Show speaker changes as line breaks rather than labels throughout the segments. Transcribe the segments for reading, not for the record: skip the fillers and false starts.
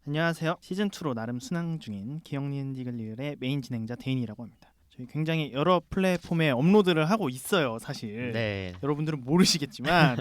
안녕하세요. 시즌2로 나름 순항 중인 기억니은디글리을의 메인 진행자 데인이라고 합니다. 저희 굉장히 여러 플랫폼에 업로드를 하고 있어요. 사실
네.
여러분들은 모르시겠지만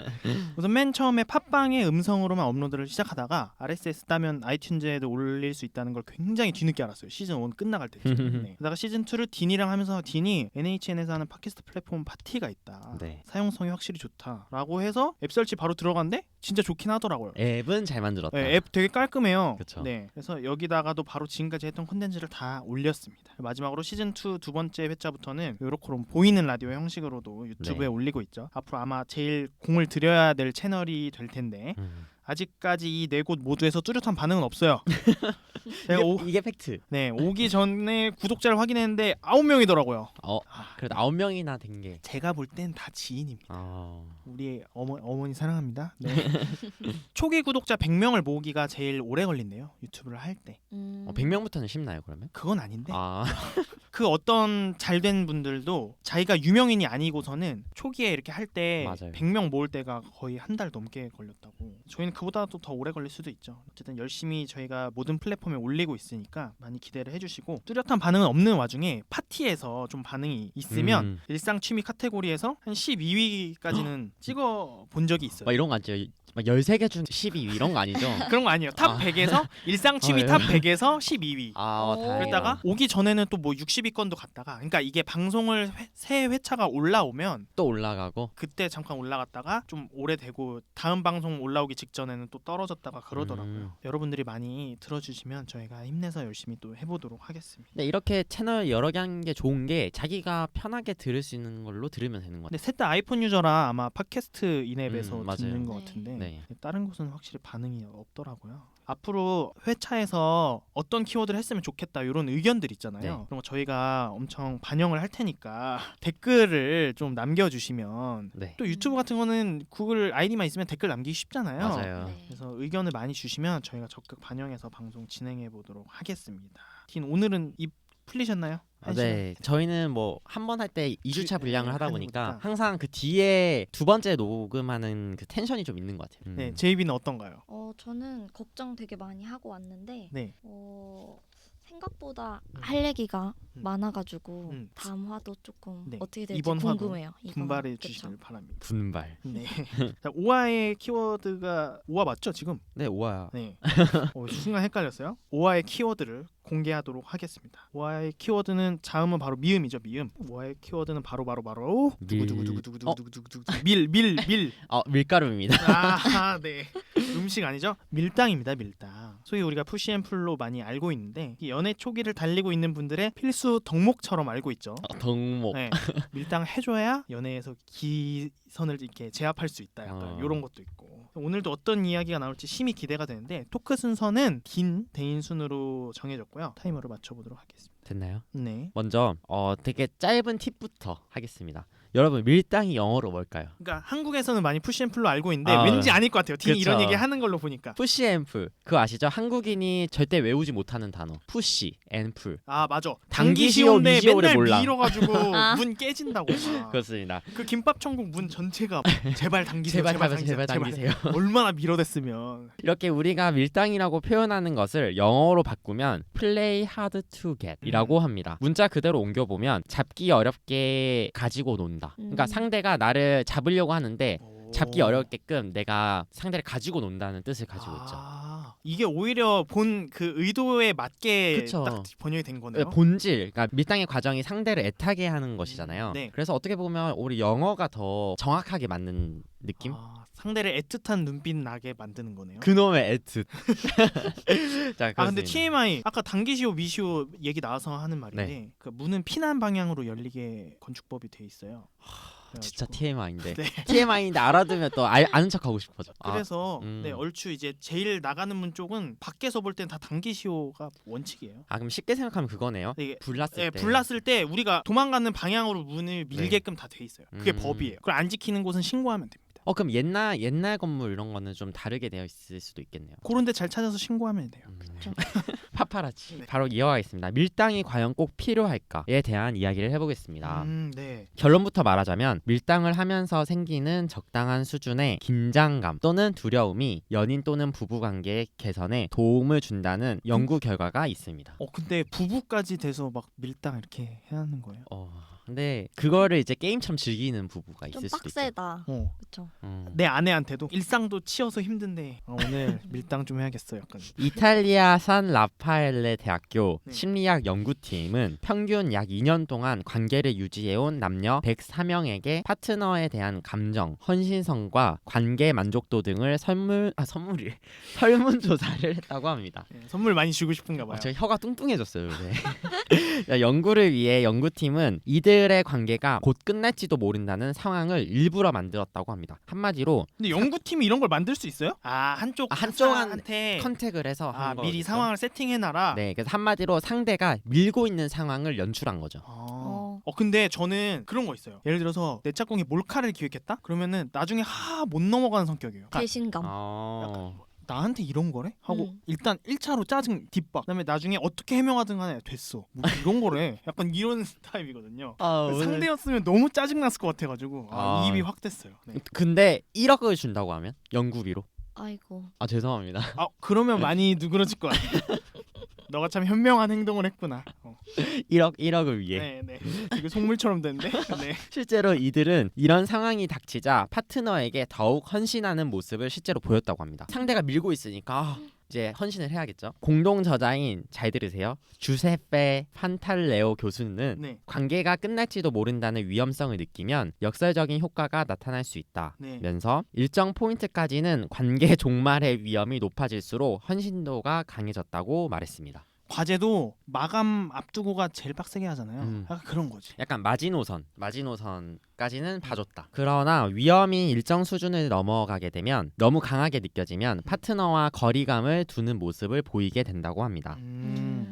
우선 맨 처음에 팟빵에 음성으로만 업로드를 시작하다가 RSS 따면 아이튠즈에도 올릴 수 있다는 걸 굉장히 뒤늦게 알았어요. 시즌1 끝나갈 때쯤. 네. 그러다가 시즌2를 딘이랑 하면서 딘이 NHN에서 하는 팟캐스트 플랫폼 파티가 있다.
네.
사용성이 확실히 좋다라고 해서 앱 설치 바로 들어갔는데 진짜 좋긴 하더라고요.
앱은 잘 만들었다.
네, 앱 되게 깔끔해요.
그쵸.
네, 그래서 여기다가도 바로 지금까지 했던 콘텐츠를 다 올렸습니다. 마지막으로 시즌 2 두 번째 회차부터는 요렇게로 보이는 라디오 형식으로도 유튜브에
네.
올리고 있죠. 앞으로 아마 제일 공을 들여야 될 채널이 될 텐데 아직까지 이 네 곳 모두에서 뚜렷한 반응은 없어요. 제가
이게 팩트.
오기 전에 구독자를 확인했는데 9명이더라고요.
그래도 9명이나 된 게.
제가 볼 땐 다 지인입니다.
어.
우리 어머니 사랑합니다. 네. 초기 구독자 100명을 모으기가 제일 오래 걸린대요. 유튜브를 할 때.
100명부터는 쉽나요, 그러면?
그건 아닌데.
아.
그 어떤 잘된 분들도 자기가 유명인이 아니고서는 초기에 이렇게 할 때
맞아요.
100명 모을 때가 거의 한 달 넘게 걸렸다고. 저희는 그보다도 더 오래 걸릴 수도 있죠. 어쨌든 열심히 저희가 모든 플랫폼에 올리고 있으니까 많이 기대를 해주시고, 뚜렷한 반응은 없는 와중에 파티에서 좀 반응이 있으면 일상 취미 카테고리에서 한 12위까지는 찍어 본 적이 있어요.
막 이런 거 아니죠? 막 13개 중 12위 이런 거 아니죠?
그런 거 아니에요. 탑 100에서 일상 취미 탑 100에서 12위.
다행이다.
그랬다가 오기 전에는 또 뭐 60위권도 갔다가, 그러니까 이게 방송을 새 회차가 올라오면
또 올라가고.
그때 잠깐 올라갔다가 좀 오래되고 다음 방송 올라오기 직전에는 또 떨어졌다가 그러더라고요. 여러분들이 많이 들어주시면 저희가 힘내서 열심히 또 해보도록 하겠습니다.
근데 이렇게 채널 여러 개 하는 게 좋은 게 자기가 편하게 들을 수 있는 걸로 들으면 되는 것
근데
같아요.
셋 다 아이폰 유저라 아마 팟캐스트 인앱에서
맞아요.
듣는 것
네.
같은데
네.
다른 곳은 확실히 반응이 없더라고요. 앞으로 회차에서 어떤 키워드를 했으면 좋겠다 이런 의견들 있잖아요.
네.
그런 거 저희가 엄청 반영을 할 테니까 댓글을 좀 남겨주시면,
네.
또 유튜브 같은 거는 구글 아이디만 있으면 댓글 남기기 쉽잖아요.
맞아요.
네.
그래서 의견을 많이 주시면 저희가 적극 반영해서 방송 진행해 보도록 하겠습니다. 딘, 오늘은 입 풀리셨나요?
네, 저희는 뭐 한 번 할 때 2주차 분량을 하다
하는
보니까
거니까.
항상 그 뒤에 두 번째 녹음하는 그 텐션이 좀 있는 것 같아요.
네, 제이비는 어떤가요?
저는 걱정 되게 많이 하고 왔는데
네.
생각보다 할 얘기가 많아가지고
음.
다음 화도 조금
네.
어떻게 될지
이번 화도
궁금해요.
분발해
그쵸?
주시길 바랍니다.
분발.
네. 자, 오화의 키워드가 오화 맞죠 지금?
네, 오아야.
네. 순간 헷갈렸어요. 오화의 키워드를 공개하도록 하겠습니다. 오화의 키워드는 자음은 바로 미음이죠. 미음. 오화의 키워드는 바로 두구두구두구두구두구두구 밀.
밀가루입니다.
아, 네. 음식 아니죠? 밀당입니다. 밀당. 소위 우리가 푸시앤풀로 많이 알고 있는데, 이 연애 초기를 달리고 있는 분들의 필수 덕목처럼 알고 있죠.
덕목.
네. 밀당 해줘야 연애에서 기선을 이렇게 제압할 수 있다. 약간 이런 것도 있고. 오늘도 어떤 이야기가 나올지 심히 기대가 되는데, 토크 순서는 딘, 대인 순으로 정해졌고요. 타이머를 맞춰보도록 하겠습니다.
됐나요?
네.
먼저 되게 짧은 팁부터 하겠습니다. 여러분, 밀당이 영어로 뭘까요?
그러니까 한국에서는 많이 푸시앤풀로 알고 있는데 왠지 아닐 것 같아요. 딘이
그쵸.
이런 얘기 하는 걸로 보니까.
푸시 앤 풀. 그거 아시죠? 한국인이 절대 외우지 못하는 단어. 푸시 앤 풀.
아, 맞아.
당기시오,
당기시오인데
미시오를
맨날
몰라.
밀어가지고 문 깨진다고. 막.
그렇습니다.
그 김밥 천국 문 전체가 제발 당기세요.
제발 당기세요.
얼마나 밀어댔으면.
이렇게 우리가 밀당이라고 표현하는 것을 영어로 바꾸면 play hard to get이라고 합니다. 문자 그대로 옮겨보면 잡기 어렵게 가지고 논다. 그러니까 상대가 나를 잡으려고 하는데 잡기 어렵게끔 내가 상대를 가지고 논다는 뜻을 가지고 있죠.
이게 오히려 본 그 의도에 맞게
그쵸.
딱 번역이 된 거네요.
본질, 그러니까 밀당의 과정이 상대를 애타게 하는 것이잖아요.
네.
그래서 어떻게 보면 우리 영어가 더 정확하게 맞는 느낌?
상대를 애틋한 눈빛 나게 만드는 거네요.
그놈의 애틋. 자,
근데 TMI 아까 당기시오 미시오 얘기 나와서 하는 말인데,
네.
그 문은 피난 방향으로 열리게 건축법이 돼 있어요.
진짜
그래가지고.
TMI인데.
네.
TMI인데 알아두면 또 아는 척하고 싶어져.
그래서 네, 얼추 이제 제일 나가는 문 쪽은 밖에서 볼 땐 다 당기시오가 원칙이에요.
그럼 쉽게 생각하면 그거네요.
이게
불났을 때.
불났을 때 우리가 도망가는 방향으로 문을 밀게끔 다 돼 있어요. 그게 법이에요. 그걸 안 지키는 곳은 신고하면 됩니다.
그럼 옛날 건물 이런 거는 좀 다르게 되어 있을 수도 있겠네요.
그런 데 잘 찾아서 신고하면 돼요.
그쵸.
파파라치.
네.
바로 이어가겠습니다. 밀당이 과연 꼭 필요할까에 대한 이야기를 해보겠습니다.
네.
결론부터 말하자면 밀당을 하면서 생기는 적당한 수준의 긴장감 또는 두려움이 연인 또는 부부관계 개선에 도움을 준다는 연구 결과가 있습니다.
근데 부부까지 돼서 막 밀당 이렇게 해야 하는 거예요?
근데 그거를 이제 게임처럼 즐기는 부부가
좀
있을 수도 있죠.
빡세다.
어.
그쵸.
내 아내한테도 일상도 치여서 힘든데 오늘 밀당 좀 해야겠어 약간.
이탈리아 산 라파엘레 대학교
네.
심리학 연구팀은 평균 약 2년 동안 관계를 유지해온 남녀 104명에게 파트너에 대한 감정, 헌신성과 관계 만족도 등을 설문조사를 했다고 합니다.
네, 선물 많이 주고 싶은가 봐요.
저 혀가 뚱뚱해졌어요. 네. 연구를 위해 연구팀은 이들의 관계가 곧 끝날지도 모른다는 상황을 일부러 만들었다고 합니다. 한마디로
근데 연구팀이 이런 걸 만들 수 있어요? 한쪽한테
컨택을 해서 한
미리
거겠죠?
상황을 세팅해놔라.
네, 그래서 한마디로 상대가 밀고 있는 상황을 연출한 거죠.
근데 저는 그런 거 있어요. 예를 들어서 내 짝꿍이 몰카를 기획했다? 그러면은 나중에 못 넘어가는 성격이에요. 그러니까
배신감.
나한테 이런 거래? 하고
음.
일단 1차로 짜증 뒷박. 그다음에 나중에 어떻게 해명하든 간에 됐어. 뭐 이런 거래. 약간 이런 타입이거든요. 상대였으면 너무 짜증 났을 것 같아가지고 이입이 확 됐어요. 네.
근데 1억을 준다고 하면 연구비로.
아이고.
죄송합니다.
그러면 많이 누그러질 것 같아. 너가 참 현명한 행동을 했구나.
1억을 위해.
네. 이거 속물처럼 됐는데. 네.
실제로 이들은 이런 상황이 닥치자 파트너에게 더욱 헌신하는 모습을 실제로 보였다고 합니다. 상대가 밀고 있으니까 이제 헌신을 해야겠죠. 공동 저자인, 잘 들으세요, 주세페 판탈레오 교수는
네.
관계가 끝날지도 모른다는 위험성을 느끼면 역설적인 효과가 나타날 수 있다면서 일정 포인트까지는 관계 종말의 위험이 높아질수록 헌신도가 강해졌다고 말했습니다.
과제도 마감 앞두고가 제일 빡세게 하잖아요. 약간 그런 거지.
약간 마지노선까지는 봐줬다. 그러나 위험이 일정 수준을 넘어가게 되면, 너무 강하게 느껴지면 파트너와 거리감을 두는 모습을 보이게 된다고 합니다.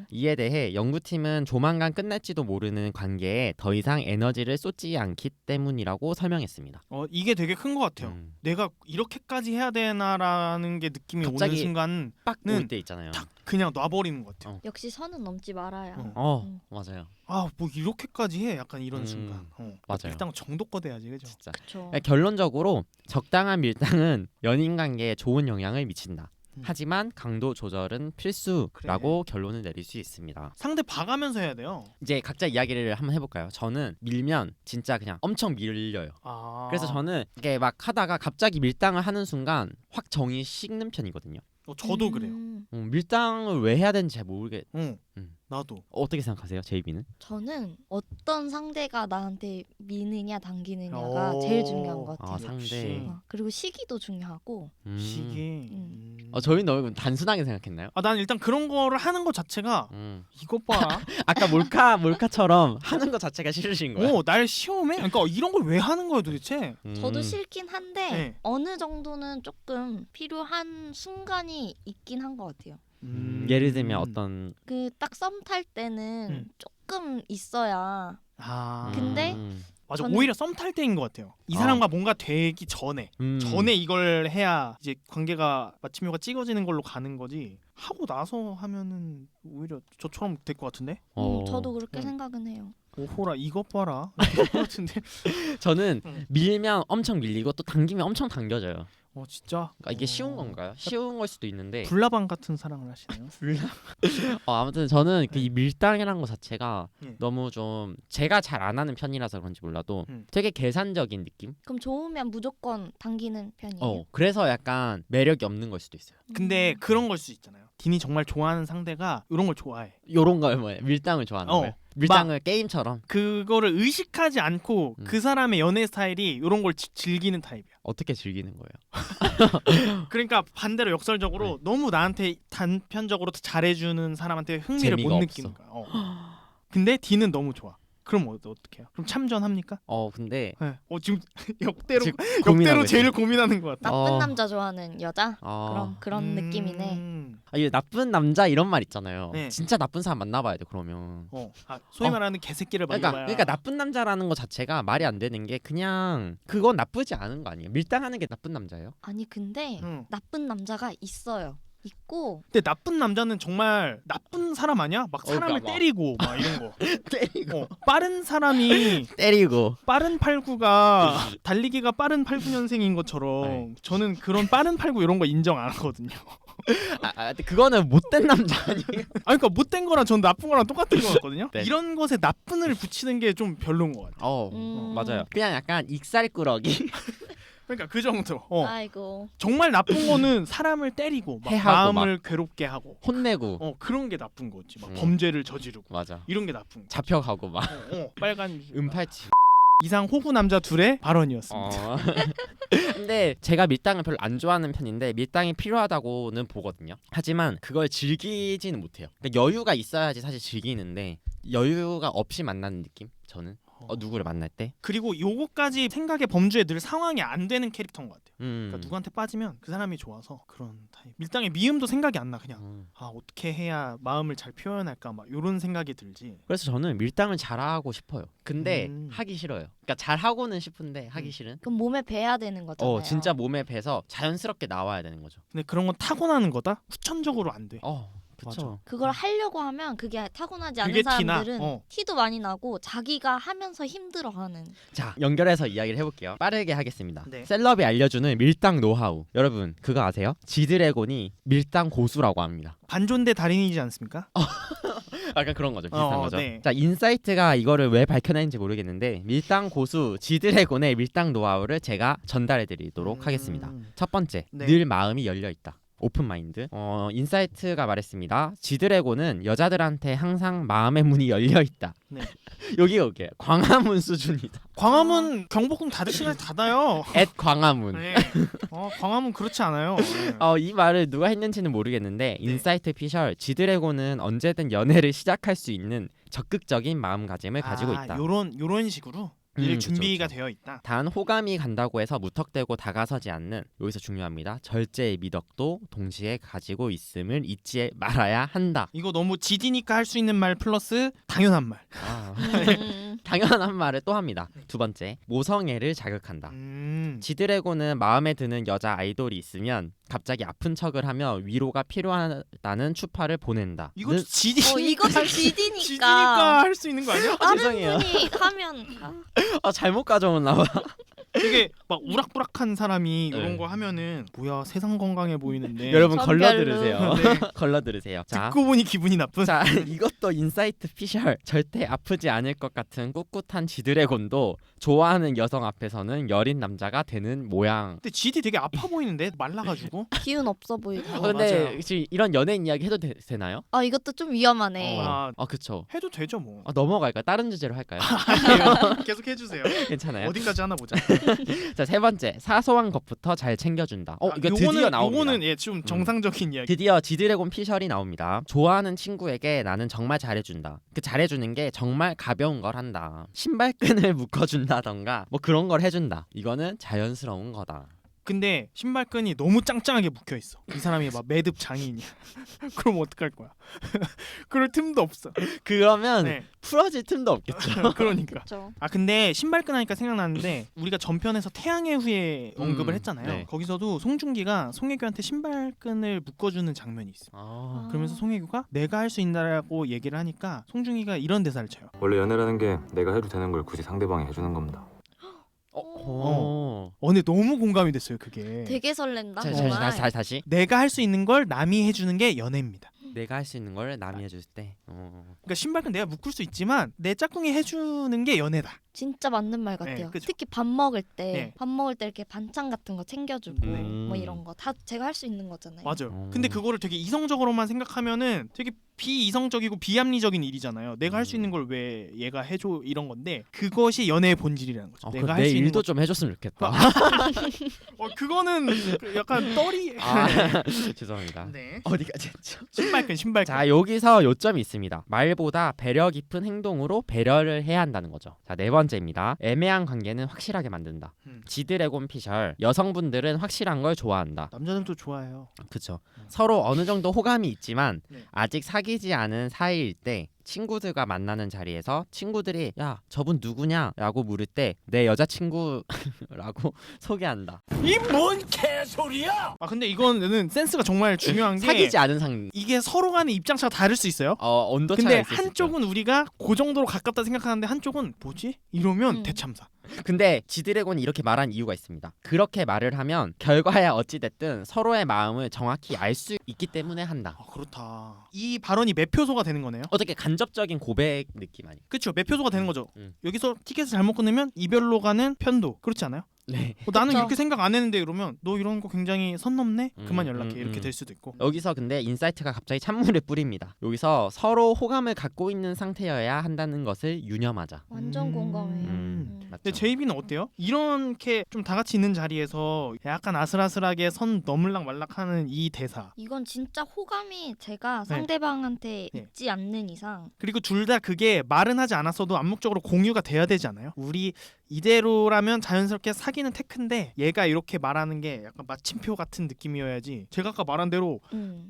이에 대해 연구팀은 조만간 끝날지도 모르는 관계에 더 이상 에너지를 쏟지 않기 때문이라고 설명했습니다.
이게 되게 큰 것 같아요. 내가 이렇게까지 해야 되나라는 게 느낌이
갑자기
오는 순간
빡 올 때 있잖아요.
탁 그냥 놔버리는 것 같아요.
역시 선은 넘지 말아야.
맞아요.
뭐 이렇게까지 해? 약간 이런 순간.
맞아요.
일단 정도껏 해야지, 그죠?
진짜.
그쵸.
결론적으로 적당한 밀당은 연인 관계에 좋은 영향을 미친다. 하지만 강도 조절은 필수라고 결론을 내릴 수 있습니다.
상대 봐가면서 해야 돼요.
이제 각자 이야기를 한번 해볼까요? 저는 밀면 진짜 그냥 엄청 밀려요. 그래서 저는 이게 막 하다가 갑자기 밀당을 하는 순간 확 정이 식는 편이거든요.
저도 그래요.
밀당을 왜 해야 되는지 잘 모르겠.
나도.
어떻게 생각하세요, 제이비는?
저는 어떤 상대가 나한테 미느냐 당기느냐가 제일 중요한 것 같아요.
상대.
그리고 시기도 중요하고.
시기.
저희는 너무 단순하게 생각했나요?
난 일단 그런 거를 하는 것 자체가 이것 봐라.
아까 몰카처럼 하는 것 자체가 싫으신 거예요?
날 시험해? 그러니까 이런 걸 왜 하는 거야 도대체?
저도 싫긴 한데
네.
어느 정도는 조금 필요한 순간이 있긴 한 것 같아요.
예를 들면 어떤
그 딱 썸 탈 때는 조금 있어야. 근데
맞아.
저는-
오히려 썸 탈 때인 것 같아요. 이 사람과 뭔가 되기 전에 이걸 해야 이제 관계가 마침표가 찍어지는 걸로 가는 거지. 하고 나서 하면은 오히려 저처럼 될 것 같은데?
저도 그렇게 생각은 해요.
오호라 이것 봐라. 이럴 것 같은데.
저는 밀면 엄청 밀리고 또 당기면 엄청 당겨져요.
진짜?
그러니까 이게 쉬운 건가요? 쉬운 걸 수도 있는데.
불나방 같은 사랑을 하시네요.
아무튼 저는 이 밀당이라는 것 자체가
네.
너무 좀 제가 잘 안 하는 편이라서 그런지 몰라도 되게 계산적인 느낌?
그럼 좋으면 무조건 당기는 편이에요?
그래서 약간 매력이 없는 걸 수도 있어요.
근데 그런 걸 수 있잖아요. 딘이 정말 좋아하는 상대가 이런 걸 좋아해.
요런 걸 뭐예요? 밀당을 좋아하는 거예요? 밀당을 게임처럼?
그거를 의식하지 않고 그 사람의 연애 스타일이 이런 걸 즐기는 타입이야.
어떻게 즐기는 거예요?
그러니까 반대로 역설적으로 너무 나한테 단편적으로 잘해주는 사람한테 흥미를 못 느끼는 거야. 근데 딘은 너무 좋아. 그럼 어떻게 해요? 그럼 참전합니까?
근데
네. 지금 역대로
고민하고
제일
있어요.
고민하는 것 같아.
나쁜 남자 좋아하는 여자? 그런
음.
느낌이네.
이게 나쁜 남자 이런 말 있잖아요.
네.
진짜 나쁜 사람 만나봐야 돼 그러면.
소위 말하는 개새끼를 만나봐야.
그러니까 나쁜 남자라는 거 자체가 말이 안 되는 게 그냥 그건 나쁘지 않은 거 아니에요? 밀당하는 게 나쁜 남자예요?
아니 근데 나쁜 남자가 있어요. 있고
근데 나쁜 남자는 정말 나쁜 사람 아니야? 막 사람을
그러니까 막.
때리고 막 이런 거.
때리고
빠른 사람이
때리고
빠른 89가 달리기가 빠른 89년생인 것처럼
네.
저는 그런 빠른 89 이런 거 인정 안 하거든요.
근데 그거는 못된 남자 아니에요?
그러니까 못된 거랑 전 나쁜 거랑 똑같은 거 같거든요.
네.
이런 것에 나쁜을 붙이는 게 좀 별로인 것 같아요.
맞아요. 그냥 약간 익살꾸러기
그러니까 그 정도.
아이고.
정말 나쁜 거는 사람을 때리고 막
해하고
마음을 괴롭게 하고
혼내고
그런 게 나쁜 거지. 막
음.
범죄를 저지르고
맞아.
이런 게 나쁜 거.
잡혀가고 막
빨간
은팔찌.
이상 호구 남자 둘의 발언이었습니다.
근데 제가 밀당을 별로 안 좋아하는 편인데 밀당이 필요하다고는 보거든요. 하지만 그걸 즐기지는 못해요. 그러니까 여유가 있어야지 사실 즐기는데 여유가 없이 만나는 느낌? 저는 누구를 만날 때.
그리고 요거까지 생각의 범주에 늘 상황이 안 되는 캐릭터인 것 같아요.
음.
그러니까 누구한테 빠지면 그 사람이 좋아서 그런 타입. 밀당의 미움도 생각이 안 나. 그냥 어떻게 해야 마음을 잘 표현할까 막 이런 생각이 들지.
그래서 저는 밀당을 잘하고 싶어요. 근데
음.
하기 싫어요. 그러니까 잘하고는 싶은데 하기 싫은.
그럼 몸에 배야 되는 거잖아요.
진짜 몸에 배서 자연스럽게 나와야 되는 거죠.
근데 그런 건 타고나는 거다. 후천적으로 안 돼.
그렇죠.
그걸 하려고 하면 그게 타고나지 않은
그게 티나?
사람들은 티도 많이 나고 자기가 하면서 힘들어하는.
자, 연결해서 이야기를 해볼게요. 빠르게 하겠습니다.
네.
셀럽이 알려주는 밀당 노하우. 여러분 그거 아세요? 지드래곤이 밀당 고수라고 합니다.
반존대 달인이지 않습니까?
약간 그런 거죠. 비슷한 거죠.
네.
자, 인사이트가 이거를 왜 밝혀낸지 모르겠는데 밀당 고수 지드래곤의 밀당 노하우를 제가 전달해드리도록 하겠습니다. 첫 번째,
네.
늘 마음이 열려 있다. 오픈 마인드. 인사이트가 말했습니다. 지드래곤은 여자들한테 항상 마음의 문이 열려 있다.
네.
여기요. 광화문 수준이다.
광화문 경복궁 닫을 시간에 닫아요.
앳 광화문.
네. 광화문 그렇지 않아요. 네.
이 말을 누가 했는지는 모르겠는데 인사이트 피셜 지드래곤은 언제든 연애를 시작할 수 있는 적극적인 마음가짐을 가지고 있다.
요런 식으로 늘
그쵸,
준비가
그쵸.
되어 있다.
단 호감이 간다고 해서 무턱대고 다가서지 않는, 여기서 중요합니다. 절제의 미덕도 동시에 가지고 있음을 잊지 말아야 한다.
이거 너무 지디니까 할 수 있는 말 플러스 당연한 말.
당연한 말을 또 합니다. 두 번째, 모성애를 자극한다. 지드래곤은 마음에 드는 여자 아이돌이 있으면 갑자기 아픈 척을 하며 위로가 필요하다는 추파를 보낸다.
이것도 지디니까
이것도 지디니까.
지디니까 할 수 있는 거 아니야?
다른
죄송해요.
분이 하면
잘못 가져왔나 봐.
되게 막 우락부락한 사람이
네.
이런 거 하면은 뭐야 세상 건강해 보이는데
여러분
전별로.
걸러 들으세요.
네.
걸러 들으세요. 자,
듣고 보니 기분이 나쁜.
자, 이것도 인사이트 피셜. 절대 아프지 않을 것 같은 꿋꿋한 지드래곤도 좋아하는 여성 앞에서는 여린 남자가 되는 모양.
근데 지디 되게 아파 보이는데 말라가지고.
기운 없어 보이고.
근데
맞아요.
지금 이런 연예인 이야기 해도 되나요?
이것도 좀 위험하네.
그쵸.
해도 되죠 뭐.
넘어갈까요? 다른 주제로 할까요?
계속 해주세요.
괜찮아요.
어디까지 하나 보자.
자, 세 번째, 사소한 것부터 잘 챙겨준다. 이거 드디어 나옵니다.
요거는 좀 정상적인 이야기.
드디어 지드래곤 피셜이 나옵니다. 좋아하는 친구에게 나는 정말 잘해준다. 그 잘해주는 게 정말 가벼운 걸 한다. 신발끈을 묶어준다던가 뭐 그런 걸 해준다. 이거는 자연스러운 거다.
근데 신발끈이 너무 짱짱하게 묶여 있어. 이 사람이 막 매듭 장인이야. 그럼 어떡할 거야? 그럴 틈도 없어.
그러면
네.
풀어질 틈도 없겠죠.
그러니까.
그렇죠.
근데 신발끈 하니까 생각나는데 우리가 전편에서 태양의 후예 언급을 했잖아요.
네.
거기서도 송중기가 송혜교한테 신발끈을 묶어주는 장면이 있어. 그러면서 송혜교가 내가 할 수 있다라고 얘기를 하니까 송중기가 이런 대사를 쳐요.
원래 연애라는 게 내가 해도 되는 걸 굳이 상대방이 해주는 겁니다.
근데 너무 공감이 됐어요 그게.
되게 설렌다.
자,
정말.
다시.
내가 할 수 있는 걸 남이 해주는 게 연애입니다.
내가 할 수 있는 걸 남이 해줄 때.
그러니까 신발끈 내가 묶을 수 있지만 내 짝꿍이 해주는 게 연애다.
진짜 맞는 말 같아요.
네, 그쵸.
특히 밥 먹을 때
네.
이렇게 반찬 같은 거 챙겨주고 뭐 이런 거 다 제가 할 수 있는 거잖아요.
맞아요. 근데 그거를 되게 이성적으로만 생각하면은 되게 비이성적이고 비합리적인 일이잖아요. 내가 할 수 있는 걸 왜 얘가 해줘 이런 건데 그것이 연애의 본질이라는 거죠. 내가 할
내
수 있는
일도
것.
좀 해줬으면 좋겠다.
그거는 약간 떨이.
죄송합니다.
네.
어디까지 했죠?
신발끈.
자, 여기서 요점이 있습니다. 말보다 배려 깊은 행동으로 배려를 해야 한다는 거죠. 자, 네 번째입니다. 애매한 관계는 확실하게 만든다. 지드래곤 피셜. 여성분들은 확실한 걸 좋아한다.
남자들도 좋아해요.
그쵸. 서로 어느 정도 호감이 있지만
네.
아직 사귀지 않은 사이일 때 친구들과 만나는 자리에서 친구들이 야 저분 누구냐 라고 물을 때 내 여자친구라고 소개한다.
아 근데 이거는 센스가 정말 중요한 게
사귀지 않은 상
이게 서로 간의 입장차가 다를 수 있어요.
온도차가
근데
있을 수 있죠.
한쪽은 우리가 그 정도로 가깝다 생각하는데 한쪽은 뭐지? 이러면 대참사.
근데 지드래곤이 이렇게 말한 이유가 있습니다. 그렇게 말을 하면 결과야 어찌됐든 서로의 마음을 정확히 알 수 있기 때문에 한다.
아, 그렇다. 이 발언이 매표소가 되는 거네요.
어떻게 간접적인 고백 느낌 아니?
그렇죠. 매표소가 되는 거죠.
음.
여기서 티켓을 잘못 끊으면 이별로 가는 편도. 그렇지 않아요?
네.
나는
그쵸.
이렇게 생각 안 했는데 그러면 너 이런 거 굉장히 선 넘네? 그만 연락해. 이렇게
음.
될 수도 있고.
여기서 근데 인사이트가 갑자기 찬물을 뿌립니다. 여기서 서로 호감을 갖고 있는 상태여야 한다는 것을 유념하자.
완전 공감해요.
맞죠?
근데 제이비는 어때요? 이렇게 좀 다 같이 있는 자리에서 약간 아슬아슬하게 선 넘을락 말락하는 이 대사.
이건 진짜 호감이 제가 상대방한테
네.
있지 않는 이상
그리고 둘 다 그게 말은 하지 않았어도 암묵적으로 공유가 돼야 되지 않아요? 우리 이대로라면 자연스럽게 사귀는 테크인데 얘가 이렇게 말하는 게 약간 마침표 같은 느낌이어야지. 제가 아까 말한 대로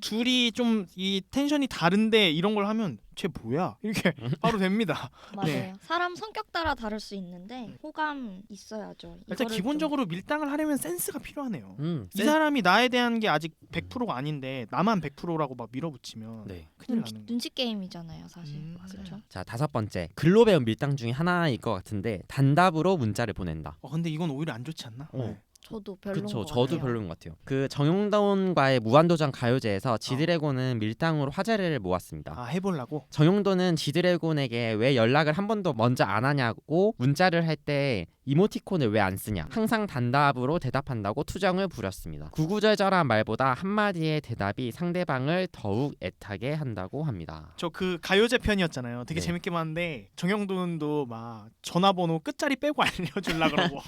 둘이 좀 이 텐션이 다른데 이런 걸 하면 쟤 뭐야? 이렇게 바로 됩니다.
맞아요.
네.
사람 성격 따라 다를 수 있는데 호감 있어야죠.
일단
이거를
기본적으로 밀당을 하려면 센스가 필요하네요. 이
센-
사람이 나에 대한 게 아직 100%가 아닌데 나만 100%라고 막 밀어붙이면
네.
큰일
좀
나는 거.
눈치 게임이잖아요, 사실.
맞아요.
그렇죠.
자, 5번째. 글로 배운 밀당 중에 하나일 것 같은데 단답으로 문자를 보낸다.
근데 이건 오히려 안 좋지 않나?
어.
저도 별로인
그쵸,
것
저도
같아요.
별로인 것 같아요. 그 정용돈과의 무한도전 가요제에서 지드래곤은 밀당으로 화제를 모았습니다.
아 해보려고?
정용돈은 지드래곤에게 왜 연락을 한 번도 먼저 안 하냐고 문자를 할 때 이모티콘을 왜 안 쓰냐, 항상 단답으로 대답한다고 투정을 부렸습니다. 구구절절한 말보다 한마디의 대답이 상대방을 더욱 애타게 한다고 합니다.
저 그 가요제 편이었잖아요. 되게
네.
재밌게 봤는데 정영돈도 막 전화번호 끝자리 빼고 알려주려 그러고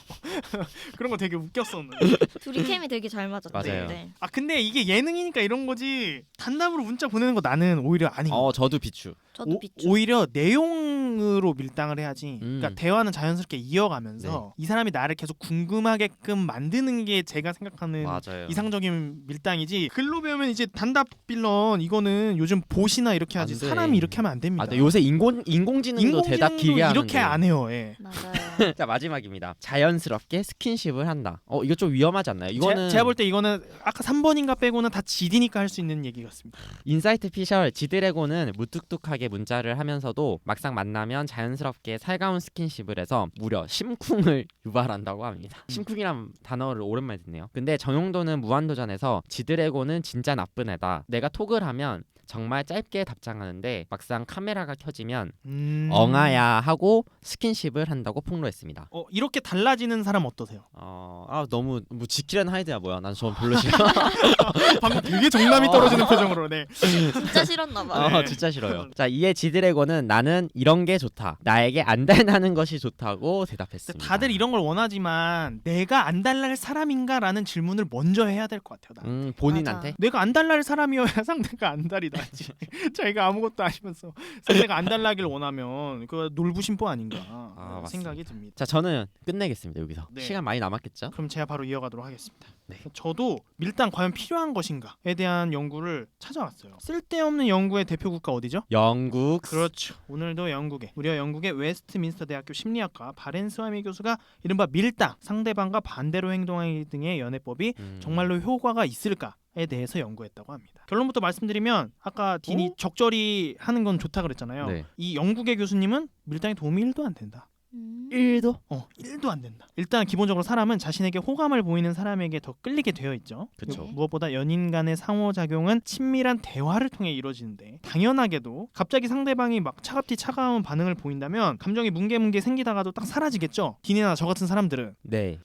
그런 거 되게 웃겼었는데.
둘이 케미 되게 잘 맞았대.
맞아요.
네.
아 근데 이게 예능이니까 이런 거지. 단답으로 문자 보내는 거 나는 오히려 아닌 거.
저도 비추.
저도 비추.
오히려 내용으로 밀당을 해야지. 그러니까
음.
대화는 자연스럽게 이어가면서 이 사람이 나를 계속 궁금하게끔 만드는 게 제가 생각하는
맞아요.
이상적인 밀당이지. 글로 배우면 이제 단답 빌런 이거는 요즘 보시나 이렇게 하지.
안 돼.
사람이 이렇게 하면 안 됩니다.
아, 근데 요새 인공지능도 대답 길게 하는데.
이렇게 안 해요. 예.
맞아요.
자, 마지막입니다. 자연스럽게 스킨십을 한다. 이거 좀 위험하지 않나요? 이거는
제가 볼 때 이거는 아까 3번인가 빼고는 다 지디니까 할 수 있는 얘기 같습니다.
인사이트 피셜 지드래곤은 무뚝뚝하게 문자를 하면서도 막상 만나면 자연스럽게 살가운 스킨십을 해서 무려 심쿵을 유발한다고 합니다. 심쿵이란 단어를 오랜만에 듣네요. 근데 정용돈은 무한도전에서 지드래곤은 진짜 나쁜 애다. 내가 톡을 하면 정말 짧게 답장하는데 막상 카메라가 켜지면 엉아야 하고 스킨십을 한다고 폭로했습니다.
이렇게 달라지는 사람 어떠세요?
너무 뭐 지키려는 하이드야 뭐야. 난 저는 별로 싫어.
방금 되게 정남이 떨어지는 표정으로. 네.
진짜 싫었나 봐.
네.
진짜 싫어요. 자, 이에 지드래곤은 나는 이런 게 좋다. 나에게 안달나는 것이 좋다고 대답했습니다.
다들 이런 걸 원하지만 내가 안 달랄 사람인가라는 질문을 먼저 해야 될 것 같아요. 나.
본인한테?
내가 안 달랄 사람이어야 상대가 안달이 나지. 자기가 아무것도 아니면서 상대가 안 달라길 원하면 그 놀부심보 아닌가
맞습니다.
생각이 듭니다.
자, 저는 끝내겠습니다. 여기서.
네.
시간 많이 남았겠죠?
그럼 제가 바로 이어가도록 하겠습니다.
네.
저도 밀당 과연 필요한 것인가에 대한 연구를 찾아왔어요. 쓸데없는 연구의 대표 국가 어디죠?
영국.
그렇죠. 오늘도 무려 영국의 웨스트민스터 대학교 심리학과 바렌스와미 교수가 이른바 밀당, 상대방과 반대로 행동하기 등의 연애법이 정말로 효과가 있을까에 대해서 연구했다고 합니다. 결론부터 말씀드리면 아까 딘이 적절히 하는 건 좋다 그랬잖아요.
네.
이 영국의 교수님은 밀당에 도움이 1도 안 된다.
1도?
1도 안 된다. 일단 기본적으로 사람은 자신에게 호감을 보이는 사람에게 더 끌리게 되어 있죠.
그쵸.
네.
무엇보다 연인 간의 상호작용은 친밀한 대화를 통해 이루어지는데 당연하게도 갑자기 상대방이 막 차갑디 차가운 반응을 보인다면 감정이 뭉게뭉게 생기다가도 딱 사라지겠죠. 딘이나 저 같은 사람들은.
네.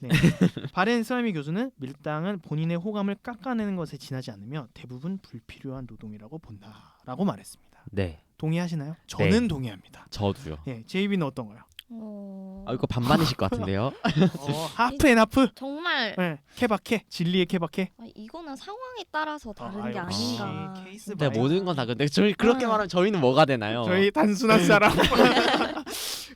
바렌 스와미 교수는 밀당은 본인의 호감을 깎아내는 것에 지나지 않으면 대부분 불필요한 노동이라고 본다라고 말했습니다.
네.
동의하시나요? 저는 동의합니다.
저도요.
제이비는 어떤가요?
이거 반반이실 것 같은데요?
하프 앤 하프?
정말
케바케? 진리의 케바케?
이거는 상황에 따라서 다른 게
아유,
아닌가.
케이스
근데
바이.
모든 건 다 근데 저희 그렇게 말하면 저희는 뭐가 되나요?
저희 단순한 사람.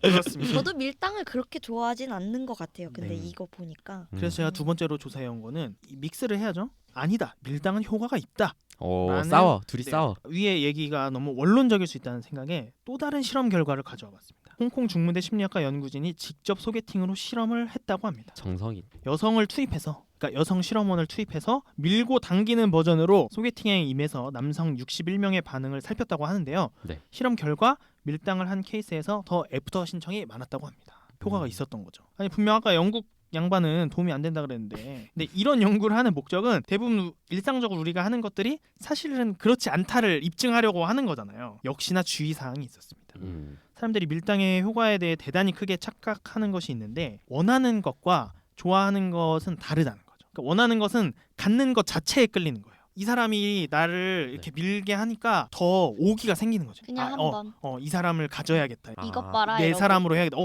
그렇습니다.
저도 밀당을 그렇게 좋아하진 않는 것 같아요. 근데
네.
이거 보니까
그래서 제가 두 번째로 조사해온 거는 이 믹스를 해야죠. 아니다. 밀당은 효과가 있다. 라는-
싸워 둘이
네.
싸워.
위의 얘기가 너무 원론적일 수 있다는 생각에 또 다른 실험 결과를 가져와 봤습니다. 홍콩 중무대 심리학과 연구진이 직접 소개팅으로 실험을 했다고 합니다.
정성이.
여성을 투입해서 그러니까 여성 실험원을 투입해서 밀고 당기는 버전으로 소개팅에 임해서 남성 61명의 반응을 살폈다고 하는데요.
네.
실험 결과 밀당을 한 케이스에서 더 애프터 신청이 많았다고 합니다. 효과가 있었던 거죠. 아니 분명 아까 영국 양반은 도움이 안 된다 그랬는데 근데 이런 연구를 하는 목적은 대부분 일상적으로 우리가 하는 것들이 사실은 그렇지 않다를 입증하려고 하는 거잖아요. 역시나 주의사항이 있었습니다. 사람들이 밀당의 효과에 대해 대단히 크게 착각하는 것이 있는데 원하는 것과 좋아하는 것은 다르다는 거죠. 그러니까 원하는 것은 갖는 것 자체에 끌리는 거예요. 이 사람이 나를 이렇게 밀게 하니까 더 오기가 생기는 거죠.
그냥 한번
이 사람을 가져야겠다.
이것 봐라
내
이러고.
사람으로 해야겠다.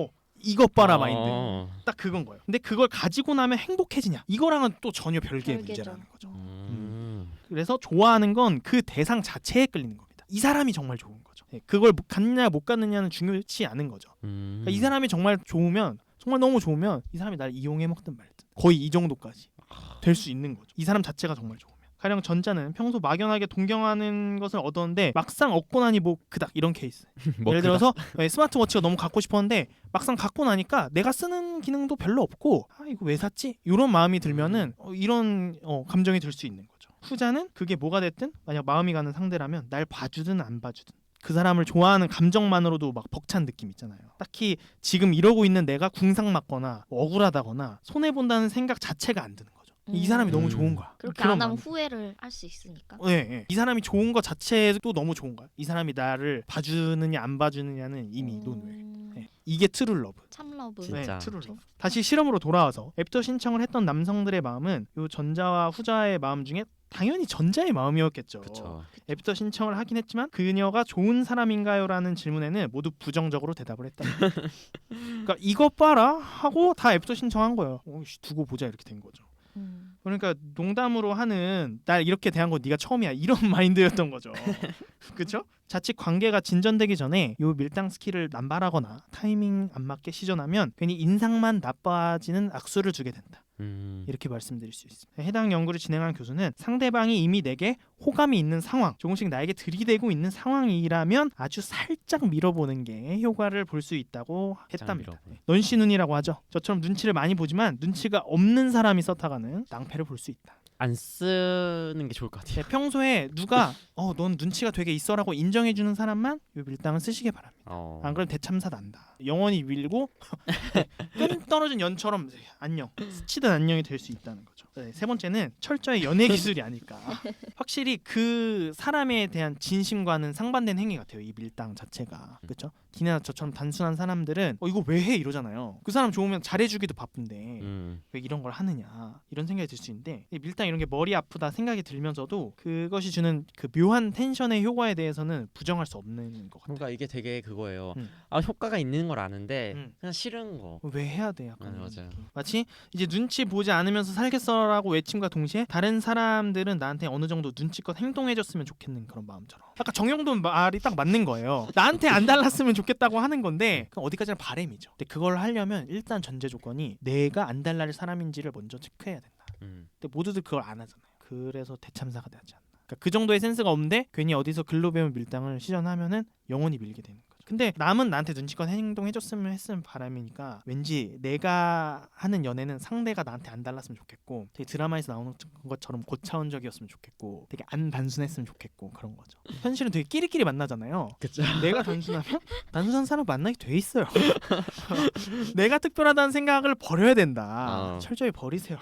이것 봐라 마인드.
어.
딱 그건 거예요. 근데 그걸 가지고 나면 행복해지냐? 이거랑은 또 전혀 별개의
별개죠.
문제라는 거죠.
음.
그래서 좋아하는 건 그 대상 자체에 끌리는 겁니다. 이 사람이 정말 좋은 거죠. 그걸 갖느냐 못 갖느냐는 중요치 않은 거죠. 그러니까 이 사람이 정말 좋으면 정말 너무 좋으면 이 사람이 날 이용해 먹든 말든 거의 이 정도까지 될 수 있는 거죠. 이 사람 자체가 정말 좋으면. 가령 전자는 평소 막연하게 동경하는 것을 얻었는데 막상 얻고 나니 뭐 그닥 이런 케이스.
뭐
예를
그다?
들어서 스마트워치가 너무 갖고 싶었는데 막상 갖고 나니까 내가 쓰는 기능도 별로 없고 이거 왜 샀지? 이런 마음이 들면은 이런 감정이 들 수 있는 거죠. 후자는 그게 뭐가 됐든 만약 마음이 가는 상대라면 날 봐주든 안 봐주든 그 사람을 좋아하는 감정만으로도 막 벅찬 느낌 있잖아요. 딱히 지금 이러고 있는 내가 궁상맞거나 억울하다거나 손해본다는 생각 자체가 안 드는 거죠. 이 사람이 너무 좋은 거야.
그렇게
그런
안 하면
마음이.
후회를 할 수 있으니까.
네. 이 사람이 좋은 것 자체도 너무 좋은 거야. 이 사람이 나를 봐주느냐 안 봐주느냐는 이미 논외. 네. 이게 트루 러브.
참러브.
진짜.
트루 러브. 다시 실험으로 돌아와서 애프터 신청을 했던 남성들의 마음은 요 전자와 후자의 마음 중에 당연히 전자의 마음이었겠죠.
그쵸.
애프터 신청을 하긴 했지만 그녀가 좋은 사람인가요라는 질문에는 모두 부정적으로 대답을 했다. 그러니까 이것 봐라 하고 다 애프터 신청한 거예요. 두고 보자 이렇게 된 거죠. 그러니까 농담으로 하는 날 이렇게 대한 거 네가 처음이야 이런 마인드였던 거죠. 그렇죠? 자칫 관계가 진전되기 전에 요 밀당 스킬을 남발하거나 타이밍 안 맞게 시전하면 괜히 인상만 나빠지는 악수를 주게 된다. 이렇게 말씀드릴 수 있습니다. 해당 연구를 진행한 교수는 상대방이 이미 내게 호감이 있는 상황, 조금씩 나에게 들이대고 있는 상황이라면 아주 살짝 밀어보는 게 효과를 볼 수 있다고 했답니다. 넌시눈이라고 하죠. 저처럼 눈치를 많이 보지만 눈치가 없는 사람이 썼다가는 낭패를 볼 수 있다.
안 쓰는 게 좋을 것 같아요.
평소에 누가 넌 눈치가 되게 있어라고 인정해주는 사람만 요 밀당을 쓰시길 바랍니다. 안 그러면 대참사 난다. 영원히 밀고 끈 떨어진 연처럼 안녕 스치듯 안녕이 될 수 있다는 거죠. 네, 세 번째는 철저히 연애 기술이 아닐까. 확실히 그 사람에 대한 진심과는 상반된 행위 같아요. 이 밀당 자체가. 그렇죠? 니나 저처럼 단순한 사람들은 이거 왜 해 이러잖아요. 그 사람 좋으면 잘해주기도 바쁜데 왜 이런 걸 하느냐 이런 생각이 들 수 있는데 이 밀당 이런 게 머리 아프다 생각이 들면서도 그것이 주는 그 묘한 텐션의 효과에 대해서는 부정할 수 없는 것 같아요.
그러니까 이게 되게 그거예요.
음.
효과가 있는 걸 아는데
음.
그냥 싫은 거.
왜 해야 돼? 약간 이런
맞아요.
느낌. 마치 이제 눈치 보지 않으면서 살겠어라고 외침과 동시에 다른 사람들은 나한테 어느 정도 눈치껏 행동해줬으면 좋겠는 그런 마음처럼. 아까 정영돈 말이 딱 맞는 거예요. 나한테 안 달랐으면 좋겠다고 하는 건데 그건 어디까지나 바램이죠. 근데 그걸 하려면 일단 전제 조건이 내가 안 달랄 사람인지를 먼저 체크해야 된다. 근데 모두들 그걸 안 하잖아요. 그래서 대참사가 되지 않나. 그러니까 그 정도의 센스가 없는데 괜히 어디서 글로 배운 밀당을 시전하면은 영원히 밀게 되는 거죠. 근데 남은 나한테 눈치껏 행동해줬으면 했으면 바람이니까 왠지 내가 하는 연애는 상대가 나한테 안 달랐으면 좋겠고 되게 드라마에서 나오는 것처럼 고차원적이었으면 좋겠고 되게 안 단순했으면 좋겠고 그런 거죠. 현실은 되게 끼리끼리 만나잖아요.
그쵸.
내가 단순하면 단순한 사람 만나게 돼 있어요. 내가 특별하다는 생각을 버려야 된다. 철저히 버리세요.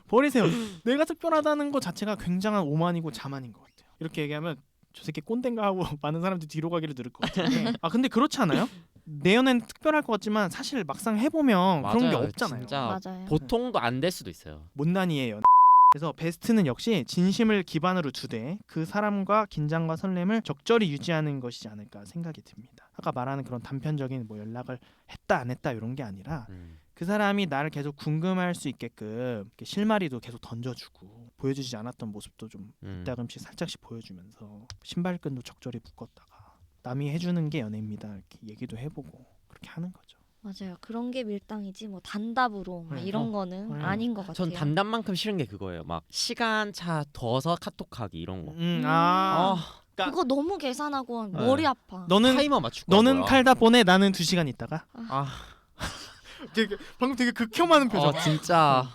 버리세요. 내가 특별하다는 것 자체가 굉장한 오만이고 자만인 것 같아요. 이렇게 얘기하면 저 새끼 꼰대인가 하고 많은 사람들이 뒤로 가기를 들을 것 같은데 근데 그렇지 않아요? 내 연애는 특별할 것 같지만 사실 막상 해보면 그런 게
맞아요.
없잖아요.
진짜
맞아요.
보통도 안 될 수도 있어요.
못난이에요. 그래서 베스트는 역시 진심을 기반으로 두되 그 사람과 긴장과 설렘을 적절히 유지하는 것이지 않을까 생각이 듭니다. 아까 말하는 그런 단편적인 뭐 연락을 했다 안 했다 이런 게 아니라 그 사람이 나를 계속 궁금할 수 있게끔 이렇게 실마리도 계속 던져주고 보여주지 않았던 모습도 좀 이따금씩 살짝씩 보여주면서 신발끈도 적절히 묶었다가 남이 해주는 게 연애입니다 이렇게 얘기도 해보고 그렇게 하는 거죠.
맞아요. 그런 게 밀당이지 뭐 단답으로 막
네.
이런 거는
네.
아닌 것 같아요.
전 단답만큼 싫은 게 그거예요. 막 시간차 둬서 카톡하기 이런 거.
아, 그러니까
그거 너무 계산하고
네.
머리 아파.
너는
타이머 맞추고
너는
하고요.
칼답 보내 나는 2시간 있다가
아,
방금 되게 극혐하는 표정.
진짜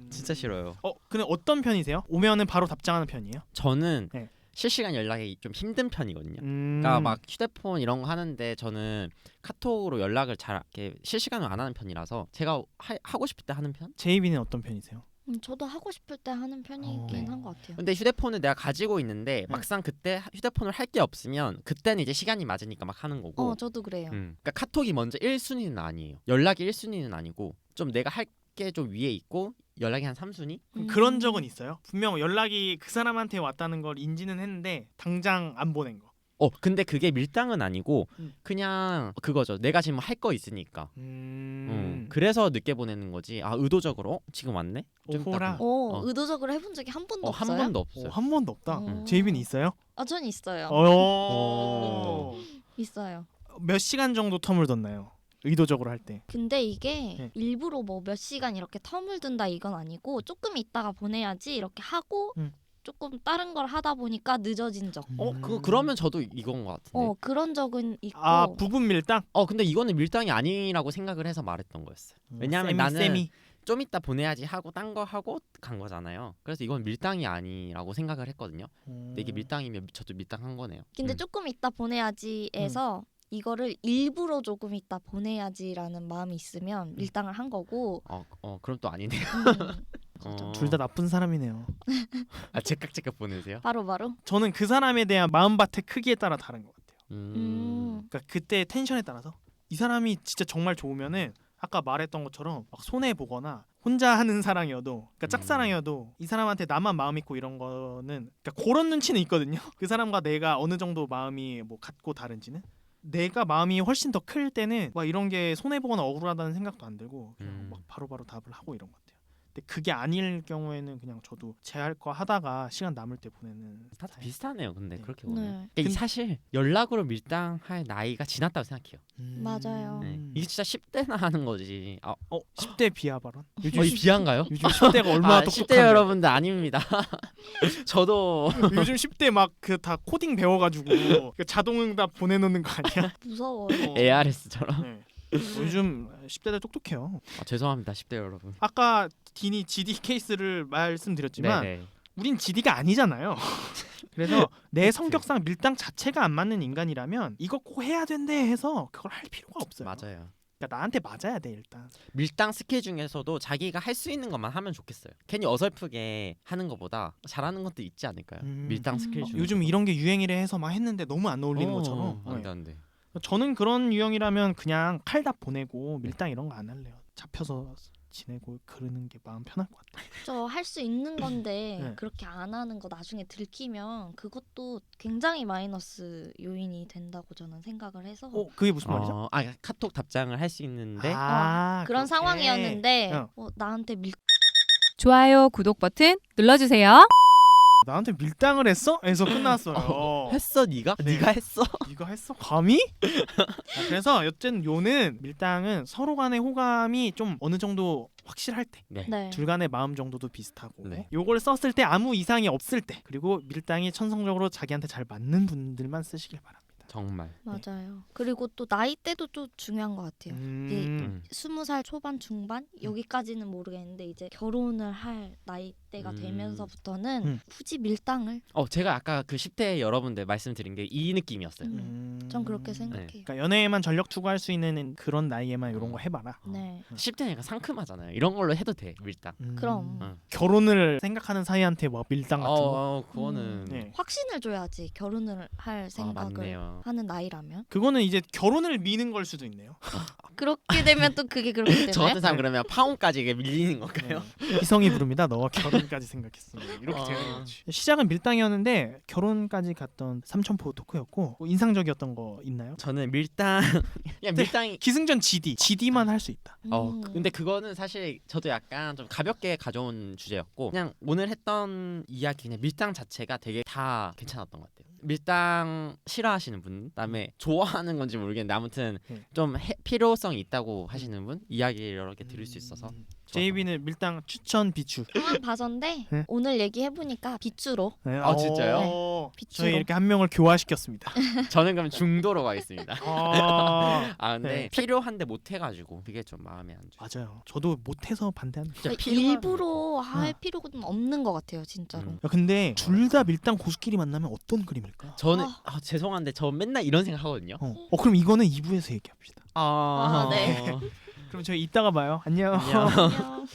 진짜 싫어요.
근데 어떤 편이세요? 오면은 바로 답장하는 편이에요?
저는
네.
실시간 연락이 좀 힘든 편이거든요.
음.
그러니까 막 휴대폰 이런 거 하는데 저는 카톡으로 연락을 잘 이렇게 실시간으로 안 하는 편이라서 제가 하고 싶을 때 하는 편?
제이비는 어떤 편이세요?
저도 하고 싶을 때 하는 편이긴
네.
한 것 같아요.
근데 휴대폰을 내가 가지고 있는데
네.
막상 그때 휴대폰을 할 게 없으면 그때는 이제 시간이 맞으니까 막 하는 거고.
저도 그래요.
그러니까 카톡이 먼저 1순위는 아니에요. 연락이 1순위는 아니고 좀 내가 할 게 좀 위에 있고 연락이 한 3순위?
그런 적은 있어요? 분명 연락이 그 사람한테 왔다는 걸 인지는 했는데 당장 안 보낸 거.
근데 그게 밀당은 아니고
음.
그냥 그거죠. 내가 지금 할 거 있으니까. 그래서 늦게 보내는 거지. 아 의도적으로 지금 왔네? 좀
오호라.
이따가.
의도적으로 해본 적이 한 번도
한
없어요.
번도 없어요.
한 번도 없다.
음.
제이비는 있어요?
전 있어요. 있어요.
몇 시간 정도 텀을 뒀나요? 의도적으로 할 때.
근데 이게
네.
일부러 뭐 몇 시간 이렇게 텀을 둔다 이건 아니고 조금 있다가 보내야지 이렇게 하고 조금 다른 걸 하다 보니까 늦어진 적.
그러면 저도 이건 것 같은데.
그런 적은 있고.
아 부분 밀당?
근데 이거는 밀당이 아니라고 생각을 해서 말했던 거였어요. 왜냐하면 나는 좀 이따 보내야지 하고 딴 거 하고 간 거잖아요. 그래서 이건 밀당이 아니라고 생각을 했거든요. 근데 이게 밀당이면 저도 밀당한 거네요.
근데 조금 있다 보내야지에서 이거를 일부러 조금 있다 보내야지라는 마음이 있으면 밀당을 한 거고.
그럼 또 아니네요.
둘 다 나쁜 사람이네요.
제깍제깍 보내세요?
바로.
저는 그 사람에 대한 마음밭의 크기에 따라 다른 것 같아요. 그러니까 그때 텐션에 따라서 이 사람이 진짜 정말 좋으면은 아까 말했던 것처럼 막 손해 보거나 혼자 하는 사랑이어도 그러니까 짝사랑이어도 이 사람한테 나만 마음 있고 이런 거는 그러니까 그런 눈치는 있거든요. 그 사람과 내가 어느 정도 마음이 뭐 같고 다른지는 내가 마음이 훨씬 더 클 때는 막 이런 게 손해 보거나 억울하다는 생각도 안 들고 그냥 막 바로바로 답을 하고 이런 것 같아요. 근데 그게 아닐 경우에는 그냥 저도 제 할 거 하다가 시간 남을 때 보내는
다
스타일.
비슷하네요. 근데
네.
그렇게 보면.
네.
그러니까 이 사실 연락으로 밀당할 나이가 지났다고 생각해요.
맞아요.
네. 이게 진짜 10대나 하는 거지.
10대 비하 발언?
이 비한가요?
요즘 10대가 얼마나
10대
똑똑한데.
여러분들 아닙니다. 저도
요즘 10대 막 그 다 코딩 배워가지고 그 자동응답 보내놓는 거 아니야?
무서워요.
ARS처럼.
네. 요즘 10대들 똑똑해요.
죄송합니다 10대 여러분.
아까 디니 GD 케이스를 말씀드렸지만
네네.
우린 GD가 아니잖아요. 그래서 내 성격상 밀당 자체가 안 맞는 인간이라면 이거 꼭 해야 된대 해서 그걸 할 필요가 없어요.
맞아요.
그러니까 나한테 맞아야 돼 일단.
밀당 스킬 중에서도 자기가 할 수 있는 것만 하면 좋겠어요. 괜히 어설프게 하는 것보다 잘하는 것도 있지 않을까요? 밀당 스킬 중에.
요즘 이런 게 유행이래 해서 막 했는데 너무 안 어울리는 것처럼.
안돼 안돼.
저는 그런 유형이라면 그냥 칼답 보내고 밀당 이런 거 안 할래요. 잡혀서 지내고 그러는 게 마음 편할 것 같아요.
저 할 수 있는 건데
네.
그렇게 안 하는 거 나중에 들키면 그것도 굉장히 마이너스 요인이 된다고 저는 생각을 해서
그게 무슨 말이죠?
카톡 답장을 할 수 있는데
그런
그렇게.
상황이었는데 나한테
좋아요, 구독 버튼 눌러주세요.
나한테 밀당을 했어? 에서 끝났어요.
했어 네가?
네.
네가 했어?
이거 했어? 감히? 그래서 여튼 요는 밀당은 서로 간의 호감이 좀 어느 정도 확실할 때
네.
둘 간의 마음 정도도 비슷하고
네.
요걸 썼을 때 아무 이상이 없을 때 그리고 밀당이 천성적으로 자기한테 잘 맞는 분들만 쓰시길 바랍니다.
정말.
맞아요. 그리고 또 나이대도 좀 중요한 것 같아요.
음.
20살 초반 중반 여기까지는 모르겠는데 이제 결혼을 할 나이대가 되면서부터는 굳이 밀당을
제가 아까 그 10대 여러분들 말씀드린 게 이 느낌이었어요.
전 그렇게 생각해요.
그러니까 연애에만 전력 투구할 수 있는 그런 나이에만 이런 거 해봐라.
네.
10대는 약간 상큼하잖아요. 이런 걸로 해도 돼 밀당.
그럼
결혼을 생각하는 사이한테 뭐 밀당 같은 거.
그거는
네.
확신을 줘야지 결혼을 할 생각을
맞네요.
하는 나이라면
그거는 이제 결혼을 미는 걸 수도 있네요.
그렇게 되면 또 그게 그렇게 되나요?
저 같은 사람 그러면 파혼까지 이게 밀리는 건가요?
희성이 부릅니다. 너와 결혼까지 생각했으면 이렇게 되는 거지. 시작은 밀당이었는데 결혼까지 갔던 삼천포 토크였고 뭐 인상적이었던 거 있나요?
저는 밀당 그냥 밀당이
기승전 GD만 할 수 있다.
근데 그거는 사실 저도 약간 좀 가볍게 가져온 주제였고 그냥 오늘 했던 이야기 그냥 밀당 자체가 되게 다 괜찮았던 것 같아요. 밀당 싫어하시는 분, 그다음에 좋아하는 건지 모르겠는데 아무튼
네.
좀 필요성이 있다고 하시는 분 이야기 여러 개 들을 수 있어서 좋았던
JB는 밀당 추천 비추.
상황 봐서인데
네.
오늘 얘기해보니까 비추로.
네.
아, 진짜요?
네.
비추로.
저희 이렇게 한 명을 교화시켰습니다.
저는 그럼 중도로 가겠습니다. 아 근데
네.
필요한데 못 해가지고 그게 좀 마음에 안 들어요.
맞아요. 저도 못해서 반대하는.
진짜
일부러 할
응.
필요가 없는 것 같아요, 진짜로.
음.
야, 근데 둘 다 밀당 고수끼리 만나면 어떤 그림일까?
저는
아.
죄송한데 저 맨날 이런 생각 하거든요.
그럼 이거는 2부에서 얘기합시다.
아, 네.
그럼 저희 이따가 봐요. 안녕.
안녕.
안녕.